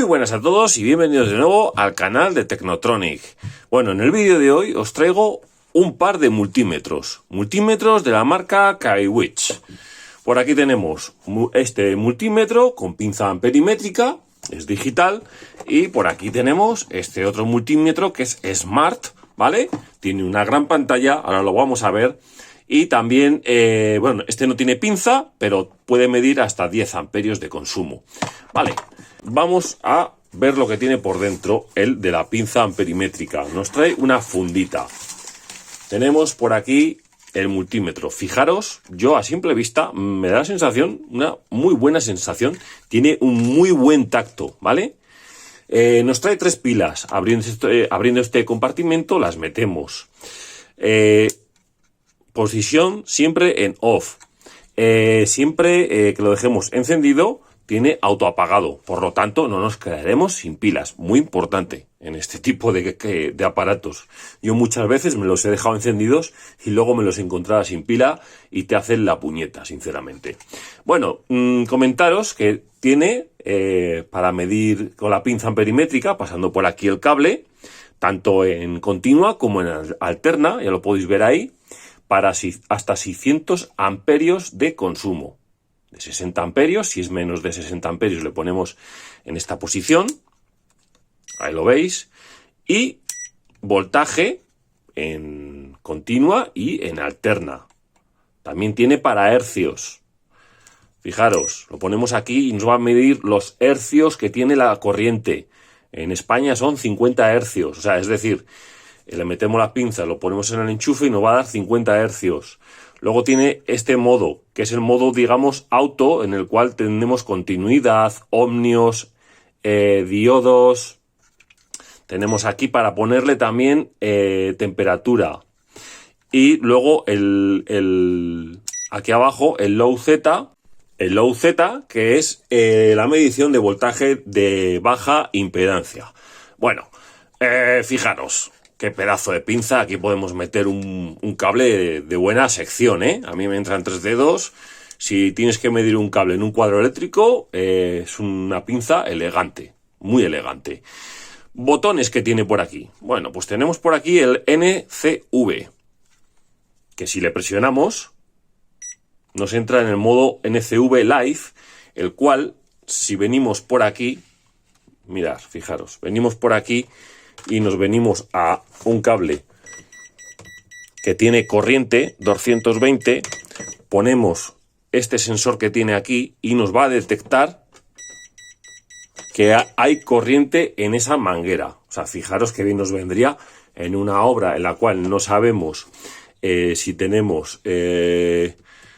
buenas a todos y bienvenidos de nuevo al canal de Technotronic. Bueno, en el vídeo de hoy os traigo un par de multímetros de la marca Kaiwitch. Por aquí tenemos este multímetro con pinza amperimétrica, es digital, y por aquí tenemos este otro multímetro que es Smart, ¿vale? Tiene una gran pantalla, ahora lo vamos a ver. Y también, bueno, este no tiene pinza, pero puede medir hasta 10 amperios de consumo. Vale, vamos a ver lo que tiene por dentro el de la pinza amperimétrica. Nos trae una fundita. Tenemos por aquí el multímetro. Fijaros, yo a simple vista me da la sensación, una muy buena sensación. Tiene un muy buen tacto, ¿vale? Nos trae 3 pilas. Abriendo este compartimento las metemos. Posición siempre en off. Siempre que lo dejemos encendido tiene autoapagado. Por lo tanto no nos quedaremos sin pilas. Muy importante en este tipo de aparatos. Yo muchas veces me los he dejado encendidos y luego me los he encontrado sin pila y te hacen la puñeta, sinceramente. Bueno, comentaros que tiene para medir con la pinza amperimétrica, pasando por aquí el cable, tanto en continua como en alterna, ya lo podéis ver ahí, para hasta 600 amperios de consumo. De 60 amperios, si es menos de 60 amperios le ponemos en esta posición, ahí lo veis, y voltaje en continua y en alterna. También tiene para hercios. Fijaros, lo ponemos aquí y nos va a medir los hercios que tiene la corriente. En España son 50 hercios, o sea, es decir, le metemos la pinza, lo ponemos en el enchufe y nos va a dar 50 hercios. Luego tiene este modo, que es el modo, digamos, auto, en el cual tenemos continuidad, ohmios, diodos. Tenemos aquí para ponerle también temperatura. Y luego aquí abajo el low Z, que es la medición de voltaje de baja impedancia. Bueno, fijaros. Qué pedazo de pinza, aquí podemos meter un cable de buena sección, ¿eh? A mí me entran 3 dedos. Si tienes que medir un cable en un cuadro eléctrico, es una pinza elegante, muy elegante. Botones que tiene por aquí. Bueno, pues tenemos por aquí el NCV, que si le presionamos, nos entra en el modo NCV Live, el cual, si venimos por aquí, mirad, fijaros, venimos por aquí, y nos venimos a un cable que tiene corriente 220, ponemos este sensor que tiene aquí y nos va a detectar que hay corriente en esa manguera. O sea, fijaros que bien nos vendría en una obra en la cual no sabemos si tenemos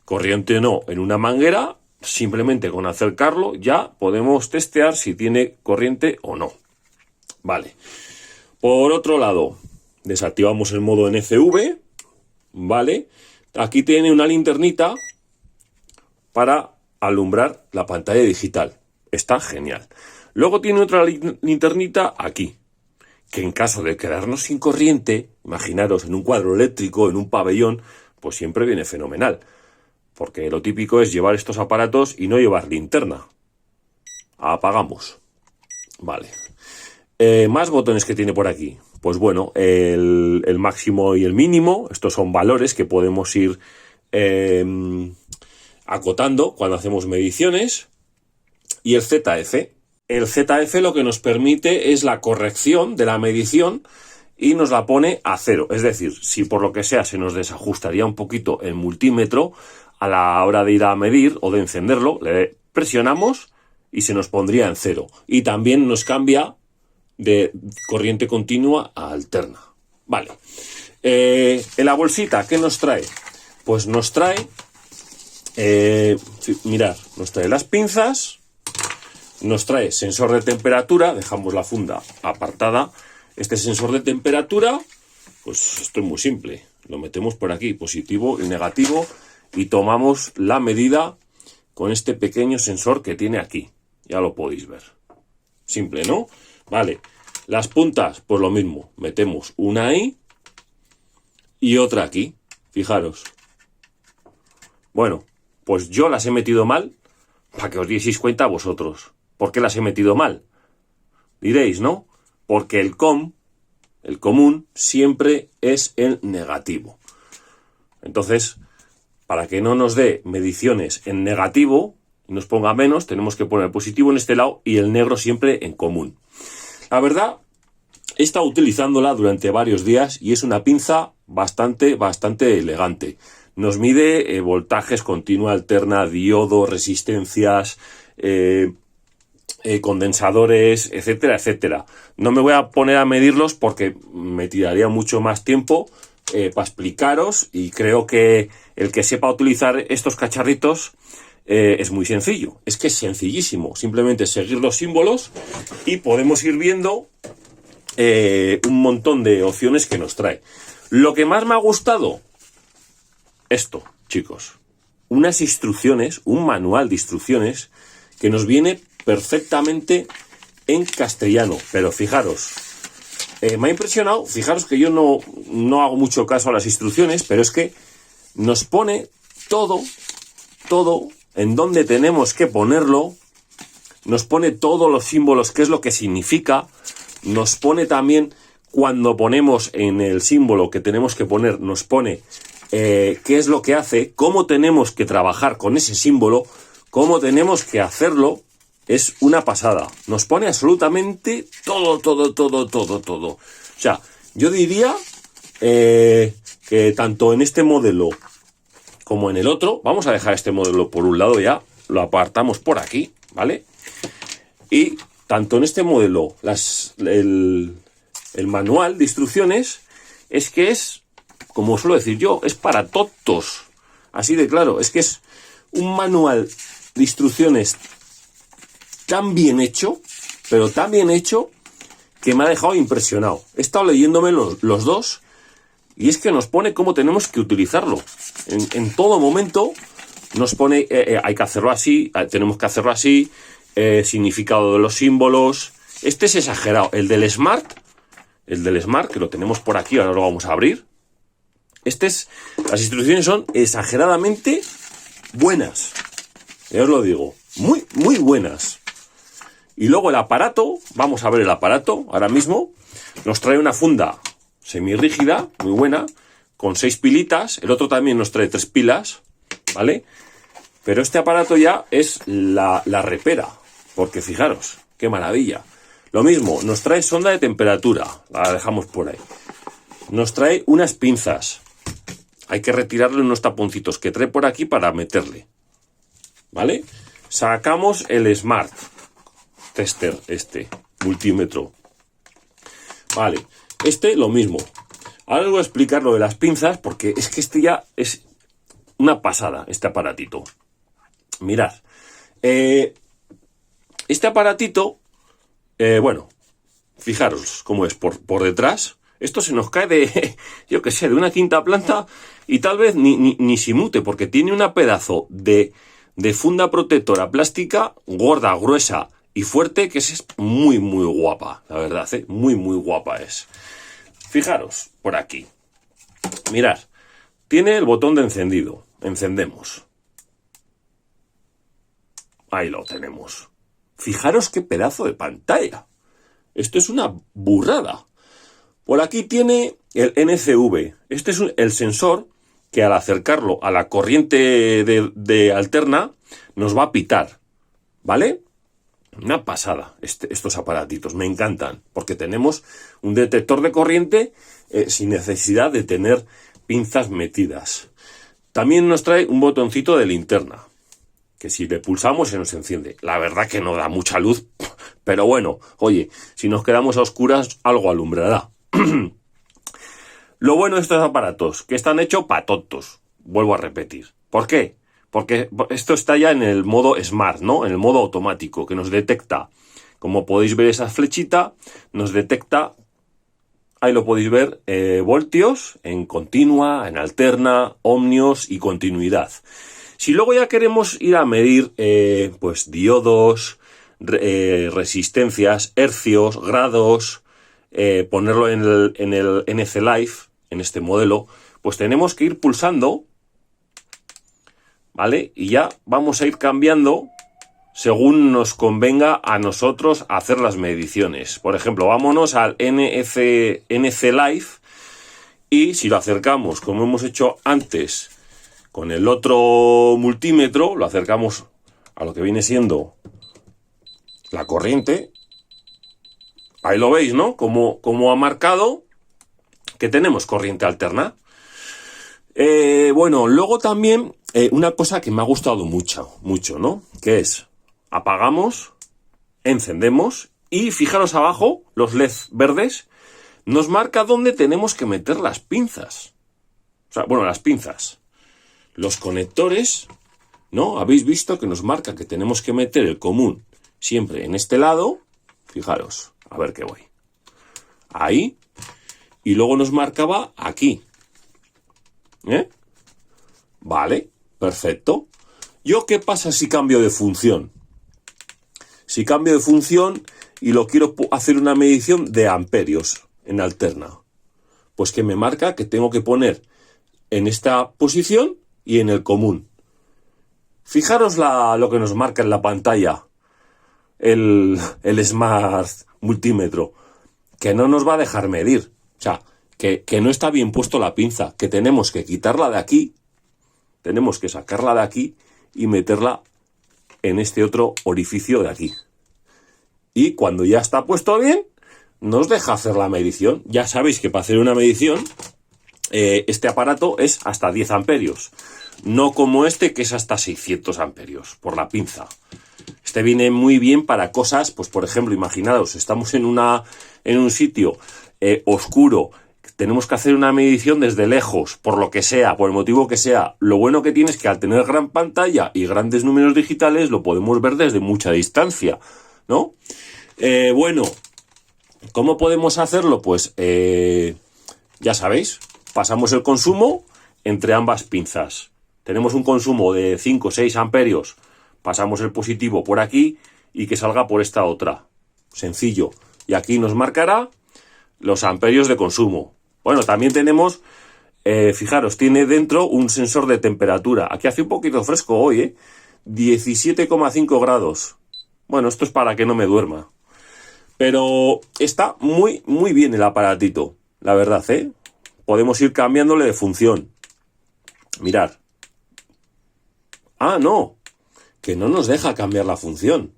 corriente o no en una manguera. Simplemente con acercarlo ya podemos testear si tiene corriente o no. Vale. Por otro lado, desactivamos el modo NCV, ¿vale? Aquí tiene una linternita para alumbrar la pantalla digital. Está genial. Luego tiene otra linternita aquí, que en caso de quedarnos sin corriente, imaginaros en un cuadro eléctrico, en un pabellón, pues siempre viene fenomenal. Porque lo típico es llevar estos aparatos y no llevar linterna. Apagamos. Vale. Más botones que tiene por aquí. Pues bueno, el máximo y el mínimo. Estos son valores que podemos ir acotando cuando hacemos mediciones. Y el ZF. El ZF lo que nos permite es la corrección de la medición y nos la pone a 0. Es decir, si por lo que sea se nos desajustaría un poquito el multímetro a la hora de ir a medir o de encenderlo, le presionamos y se nos pondría en 0. Y también nos cambia de corriente continua a alterna. Vale. En la bolsita, ¿qué nos trae? Pues nos trae, mirad, nos trae las pinzas, nos trae sensor de temperatura, dejamos la funda apartada. Este sensor de temperatura, pues esto es muy simple. Lo metemos por aquí, positivo y negativo, y tomamos la medida con este pequeño sensor que tiene aquí. Ya lo podéis ver. Simple, ¿no? Vale, las puntas, pues lo mismo, metemos una ahí y otra aquí, fijaros. Bueno, pues yo las he metido mal, para que os dieseis cuenta vosotros. ¿Por qué las he metido mal? Diréis, ¿no? Porque el común, siempre es el negativo. Entonces, para que no nos dé mediciones en negativo y nos ponga menos, tenemos que poner positivo en este lado y el negro siempre en común. La verdad, he estado utilizándola durante varios días y es una pinza bastante elegante. Nos mide voltajes, continua, alterna, diodo, resistencias, condensadores, etcétera, etcétera. No me voy a poner a medirlos porque me tiraría mucho más tiempo para explicaros, y creo que el que sepa utilizar estos cacharritos es muy sencillo. Es que es sencillísimo. Simplemente seguir los símbolos y podemos ir viendo un montón de opciones que nos trae. Lo que más me ha gustado, esto, chicos, unas instrucciones, un manual de instrucciones que nos viene perfectamente en castellano. Pero fijaros, me ha impresionado. Fijaros que yo no hago mucho caso a las instrucciones, pero es que nos pone todo en dónde tenemos que ponerlo, nos pone todos los símbolos, qué es lo que significa, nos pone también cuando ponemos en el símbolo que tenemos que poner, nos pone qué es lo que hace, cómo tenemos que trabajar con ese símbolo, cómo tenemos que hacerlo. Es una pasada. Nos pone absolutamente todo. O sea, yo diría que tanto en este modelo como en el otro, vamos a dejar este modelo por un lado ya, lo apartamos por aquí, ¿vale? Y tanto en este modelo, el manual de instrucciones, es que es, como suelo decir yo, es para tontos. Así de claro, es que es un manual de instrucciones tan bien hecho, pero tan bien hecho, que me ha dejado impresionado. He estado leyéndome los dos, y es que nos pone cómo tenemos que utilizarlo. En todo momento nos pone, hay que hacerlo así, tenemos que hacerlo así, significado de los símbolos. Este es exagerado. El del Smart, que lo tenemos por aquí, ahora lo vamos a abrir. Las instrucciones son exageradamente buenas. Ya os lo digo, muy buenas. Y luego el aparato, vamos a ver el aparato ahora mismo. Nos trae una funda semirrígida, muy buena, con 6 pilitas. El otro también nos trae 3 pilas, ¿vale? Pero este aparato ya es la repera, porque fijaros, qué maravilla. Lo mismo, nos trae sonda de temperatura, la dejamos por ahí. Nos trae unas pinzas. Hay que retirarle unos taponcitos que trae por aquí para meterle, ¿vale? Sacamos el Smart Tester, multímetro. Vale, lo mismo. Ahora os voy a explicar lo de las pinzas, porque es que ya es una pasada, este aparatito. Mirad, este aparatito, bueno, fijaros cómo es por detrás. Esto se nos cae de, yo qué sé, de una quinta planta, y tal vez ni se mute, porque tiene una pedazo de funda protectora plástica gorda, gruesa y fuerte, que es muy guapa, la verdad, muy guapa es. Fijaros, por aquí. Mirad, tiene el botón de encendido. Encendemos. Ahí lo tenemos. Fijaros qué pedazo de pantalla. Esto es una burrada. Por aquí tiene el NCV. Este es el sensor que al acercarlo a la corriente de alterna nos va a pitar, ¿vale? Una pasada estos aparatitos, me encantan, porque tenemos un detector de corriente sin necesidad de tener pinzas metidas. También nos trae un botoncito de linterna, que si le pulsamos se nos enciende. La verdad que no da mucha luz, pero bueno, oye, si nos quedamos a oscuras algo alumbrará. Lo bueno de estos aparatos, que están hechos para tontos, vuelvo a repetir. ¿Por qué? Porque esto está ya en el modo Smart, ¿no? En el modo automático, que nos detecta. Como podéis ver, esa flechita nos detecta, ahí lo podéis ver, voltios en continua, en alterna, ohmios y continuidad. Si luego ya queremos ir a medir, pues diodos, resistencias, hercios, grados, ponerlo en el NC Live, en este modelo, pues tenemos que ir pulsando, ¿vale? Y ya vamos a ir cambiando según nos convenga a nosotros hacer las mediciones. Por ejemplo, vámonos al NC Live y si lo acercamos, como hemos hecho antes, con el otro multímetro, lo acercamos a lo que viene siendo la corriente. Ahí lo veis, ¿no? Como ha marcado que tenemos corriente alterna. Bueno, luego también una cosa que me ha gustado mucho, ¿no? Que es, apagamos, encendemos y fijaros abajo, los LED verdes, nos marca dónde tenemos que meter las pinzas. O sea, bueno, las pinzas. Los conectores, ¿no? Habéis visto que nos marca que tenemos que meter el común siempre en este lado. Fijaros, a ver qué voy. Ahí. Y luego nos marcaba aquí. Vale, perfecto. ¿Yo qué pasa si cambio de función? Si cambio de función y lo quiero hacer una medición de amperios en alterna, pues que me marca que tengo que poner en esta posición y en el común. Fijaros lo que nos marca en la pantalla el Smart Multímetro, que no nos va a dejar medir. O sea, que no está bien puesto la pinza, que tenemos que quitarla de aquí, tenemos que sacarla de aquí y meterla en este otro orificio de aquí. Y cuando ya está puesto bien, nos deja hacer la medición. Ya sabéis que para hacer una medición, este aparato es hasta 10 amperios. No como este, que es hasta 600 amperios por la pinza. Este viene muy bien para cosas, pues por ejemplo, imaginaos, estamos en un sitio oscuro, tenemos que hacer una medición desde lejos, por lo que sea, por el motivo que sea. Lo bueno que tiene es que al tener gran pantalla y grandes números digitales, lo podemos ver desde mucha distancia, ¿no? Bueno, ¿cómo podemos hacerlo? Pues ya sabéis, pasamos el consumo entre ambas pinzas. Tenemos un consumo de 5 o 6 amperios, pasamos el positivo por aquí y que salga por esta otra. Sencillo. Y aquí nos marcará los amperios de consumo. Bueno, también tenemos, fijaros, tiene dentro un sensor de temperatura. Aquí hace un poquito fresco hoy, 17,5 grados. Bueno, esto es para que no me duerma. Pero está muy, muy bien el aparatito, la verdad, Podemos ir cambiándole de función. Mirad. Ah, no, que no nos deja cambiar la función.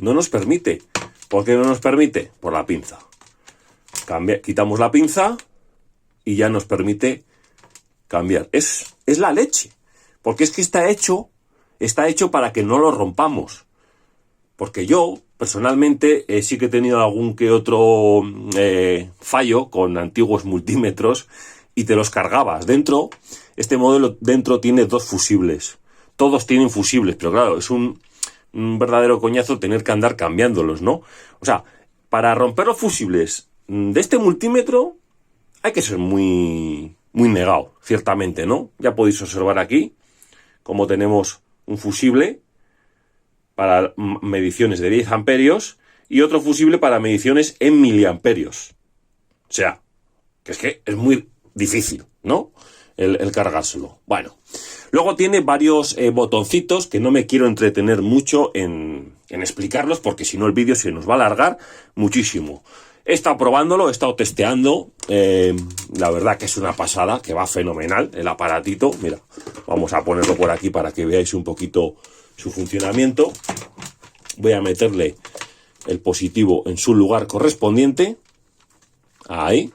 No nos permite. ¿Por qué no nos permite? Por la pinza. Quitamos la pinza y ya nos permite cambiar. Es la leche. Porque es que está hecho para que no lo rompamos. Porque yo, personalmente, sí que he tenido algún que otro fallo con antiguos multímetros y te los cargabas. Este modelo dentro tiene 2 fusibles. Todos tienen fusibles, pero claro, es un verdadero coñazo tener que andar cambiándolos, ¿no? O sea, para romper los fusibles de este multímetro hay que ser muy, muy negado, ciertamente, ¿no? Ya podéis observar aquí cómo tenemos un fusible para mediciones de 10 amperios y otro fusible para mediciones en miliamperios. O sea, que es muy difícil, ¿no? El cargárselo. Bueno, luego tiene varios botoncitos que no me quiero entretener mucho en explicarlos porque si no el vídeo se nos va a alargar muchísimo. He estado probándolo, he estado testeando, la verdad que es una pasada, que va fenomenal el aparatito. Mira, vamos a ponerlo por aquí para que veáis un poquito su funcionamiento. Voy a meterle el positivo en su lugar correspondiente. Ahí.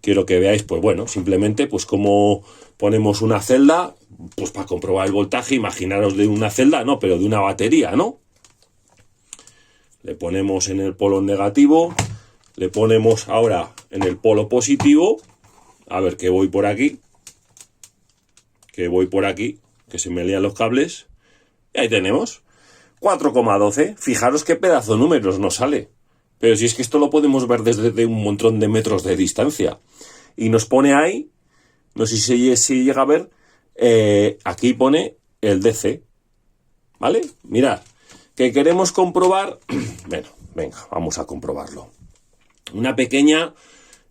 Quiero que veáis, pues bueno, simplemente pues cómo ponemos una celda, pues para comprobar el voltaje, imaginaros de una celda, no, pero de una batería, ¿no? Le ponemos en el polo negativo, le ponemos ahora en el polo positivo, a ver que voy por aquí, que se me lían los cables, y ahí tenemos, 4,12, fijaros qué pedazo de números nos sale, pero si es que esto lo podemos ver desde un montón de metros de distancia, y nos pone ahí, no sé si llega a ver, aquí pone el DC, ¿vale? Mirad. Que queremos comprobar, bueno, venga, vamos a comprobarlo. Un pequeño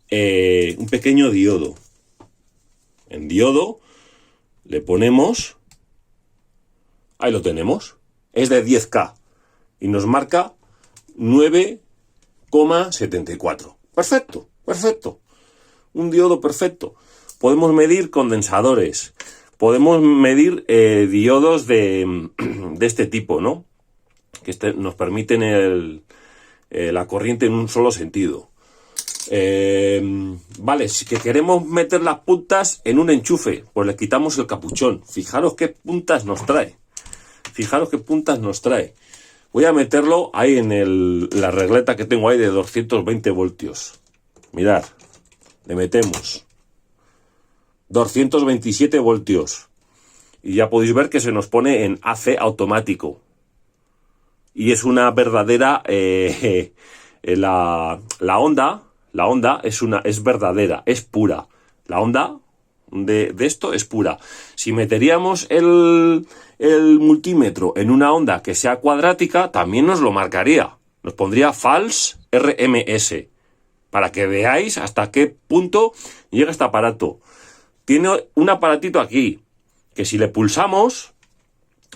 diodo. En diodo le ponemos, ahí lo tenemos, es de 10K y nos marca 9,74. Perfecto, perfecto. Un diodo perfecto. Podemos medir condensadores, podemos medir diodos de este tipo, ¿no? Que nos permiten la corriente en un solo sentido. Vale, si que queremos meter las puntas en un enchufe, pues le quitamos el capuchón. Fijaros qué puntas nos trae. Fijaros qué puntas nos trae. Voy a meterlo ahí en la regleta que tengo ahí de 220 voltios. Mirad, le metemos 227 voltios. Y ya podéis ver que se nos pone en AC automático. Y es una verdadera... la onda es verdadera, es pura. La onda de esto es pura. Si meteríamos el multímetro en una onda que sea cuadrática, también nos lo marcaría. Nos pondría false RMS. Para que veáis hasta qué punto llega este aparato. Tiene un aparatito aquí, que si le pulsamos,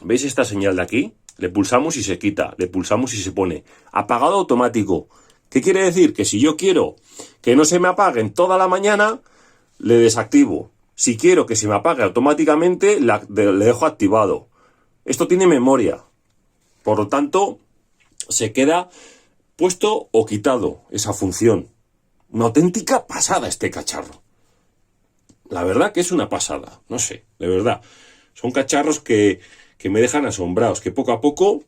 ¿veis esta señal de aquí? Le pulsamos y se quita, le pulsamos y se pone. Apagado automático. ¿Qué quiere decir? Que si yo quiero que no se me apague en toda la mañana, le desactivo. Si quiero que se me apague automáticamente, le dejo activado. Esto tiene memoria. Por lo tanto, se queda puesto o quitado esa función. Una auténtica pasada este cacharro. La verdad que es una pasada. No sé, de verdad. Son cacharros que me dejan asombrados, que poco a poco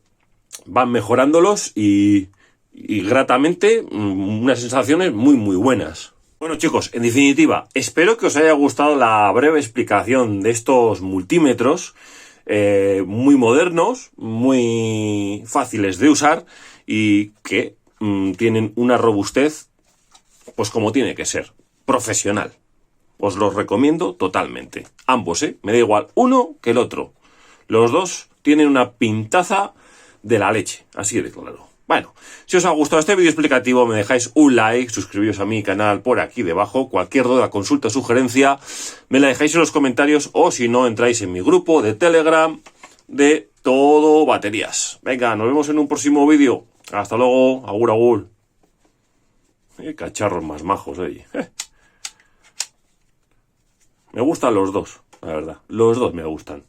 van mejorándolos y gratamente unas sensaciones muy muy buenas. Bueno chicos, en definitiva, espero que os haya gustado la breve explicación de estos multímetros muy modernos, muy fáciles de usar y que tienen una robustez pues como tiene que ser, profesional. Os los recomiendo totalmente. Ambos, me da igual uno que el otro. Los dos tienen una pintaza de la leche, así de claro. Bueno, si os ha gustado este vídeo explicativo, me dejáis un like, suscribiros a mi canal por aquí debajo. Cualquier duda, consulta, sugerencia, me la dejáis en los comentarios o si no, entráis en mi grupo de Telegram de Todo Baterías. Venga, nos vemos en un próximo vídeo. Hasta luego, agur agur. Cacharros más majos, oye. Me gustan los dos, la verdad. Los dos me gustan.